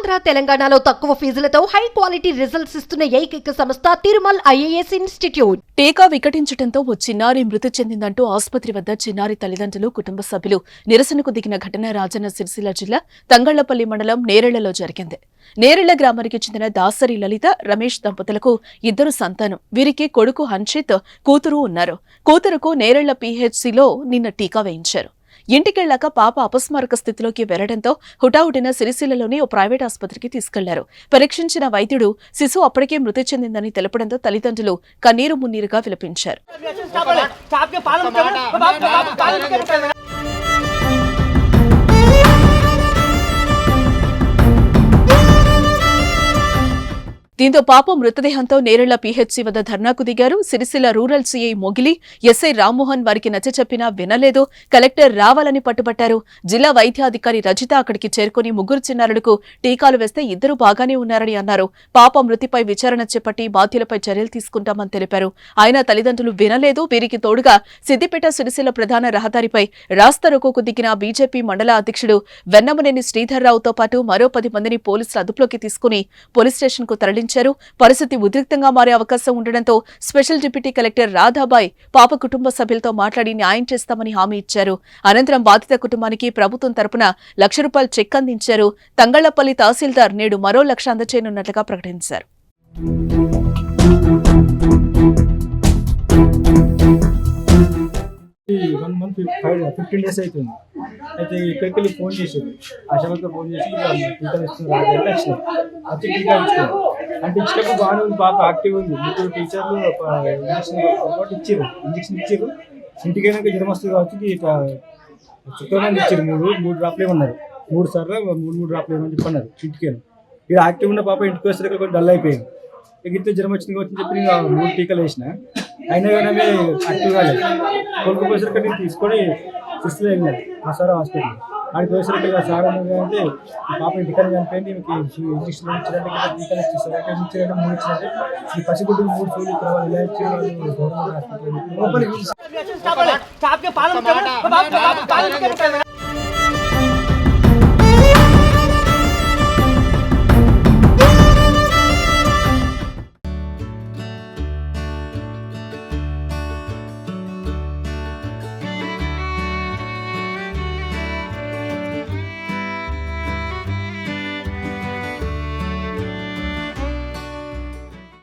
ఆంధ్ర తెలంగాణలో తక్కువ ఫీజులతో high quality results ఇస్తున్న ఏకైక సంస్థ తిరుమల్ ఐఏఎస్ ఇన్స్టిట్యూట్. టీకా వికటించడంతో ఓ చిన్నారి మృతి చెందిందంటూ ఆసుపత్రి వద్ద చిన్నారి తల్లిదండ్రులు కుటుంబ సభ్యులు నిరసనకు దిగిన ఘటన రాజన్న సిరిసిల్ల జిల్లా తంగళ్లపల్లి మండలం నేరెళ్లలో జరిగింది. నేరెళ్ల గ్రామానికి చెందిన దాసరి లలిత రమేష్ దంపతులకు 2 సంతానం. వీరికి కొడుకు హన్షిత్, కూతురు ఉన్నారు. కూతురుకు నేరెళ్ల పీహెచ్సీలో నిన్న టీకా వేయించారు. ఇంటికెళ్లాక పాప అపస్మారక స్థితిలోకి వెళ్లడంతో హుటాహుటిన సిరిసిల్లలోని ఓ ప్రైవేట్ ఆసుపత్రికి తీసుకెళ్లారు. పరీక్షించిన వైద్యుడు శిశువు అప్పటికే మృతి చెందిందని తెలపడంతో తల్లిదండ్రులు కన్నీరు మున్నీరుగా విలపించారు. దీంతో పాప మృతదేహంతో నేరెళ్ల పీహెచ్సీ వద్ద ధర్నాకు దిగారు. సిరిసిల్ల రూరల్ సీఐ మొగిలి, ఎస్ఐ రామ్మోహన్ వారికి నచ్చచెప్పినా వినలేదు. కలెక్టర్ రావాలని పట్టుబట్టారు. జిల్లా వైద్యాధికారి రజిత అక్కడికి చేరుకుని 3 చిన్నారులకు టీకాలు వేస్తే 2 బాగానే ఉన్నారని అన్నారు. పాప మృతిపై విచారణ చేపట్టి బాధ్యులపై చర్యలు తీసుకుంటామని తెలిపారు. అయినా తల్లిదండ్రులు వినలేదు. వీరికి తోడుగా సిద్దిపేట సిరిసిల్ల ప్రధాన రహదారిపై రాస్తారోకోకు దిగిన బీజేపీ మండల అధ్యక్షుడు వెన్నమనేని శ్రీధర్రావుతో పాటు మరో 10 మందిని పోలీసులు అదుపులోకి తీసుకుని పోలీస్ స్టేషన్ కు తరలించారు. పరిస్థితి ఉద్రిక్తంగా మారే అవకాశం ఉండడంతో స్పెషల్ డిప్యూటీ కలెక్టర్ రాధాబాయ్ పాప కుటుంబ సభ్యులతో మాట్లాడి న్యాయం చేస్తామని హామీ ఇచ్చారు. అనంతరం బాధిత కుటుంబానికి ప్రభుత్వం తరపున ₹1,00,000 చెక్ అందించారు. తంగళ్లపల్లి తహసీల్దార్ నేడు మరో 1,00,000 అందజేయనున్నట్లుగా ప్రకటించారు. వన్ మంత్ 15 days అవుతుంది. అయితే ఇక్కడికి వెళ్ళి ఫోన్ చేసేది ఆశావర్కర్ ఫోన్ చేసి టీకా ఇస్తున్నారు అంటే వచ్చినాయి. వచ్చి టీకా ఇచ్చుకున్నాం అంటే ఇచ్చినప్పుడు బాగానే ఉంది, పాప యాక్టివ్ ఉంది. 3 టీచర్లు ఇంజక్షన్ ఇచ్చారు. ఇంటికైనాక జ్వరం వస్తుంది కాబట్టి చుక్కమంది ఇచ్చారు. 3 డ్రాప్లు ఏమన్నారు, 3 సార్లు 3 డ్రాప్లు ఏమని చెప్పన్నారు. ఇంటికైనా ఇక్కడ యాక్టివ్ ఉన్న పాప ఇంటికి వస్తే కొంచెం డల్ అయిపోయింది. ఇంత జ్వరం వచ్చింది కాబట్టి చెప్పి నేను 3 టీకాలు వేసిన. అయినా కానీ యాక్టివ్ కాలేదు. కొనుక్కోసరికి నేను తీసుకొని సిస్టర్ వెళ్ళాను ప్రసారం హాస్పిటల్. ఆడికి పోయేసరికి సార్ అంటే పాప ఇంటికన్నా చనిపోయింది, మీకు ఇంజక్షన్ ఇచ్చినట్టు టీకాలు ఇచ్చేస్తారు. 3 ఇచ్చినట్టే ఈ పసిగుడ్డుకు 3 సూర్యులు తర్వాత ఇలా ఇచ్చి గవర్నమెంట్ హాస్పిటల్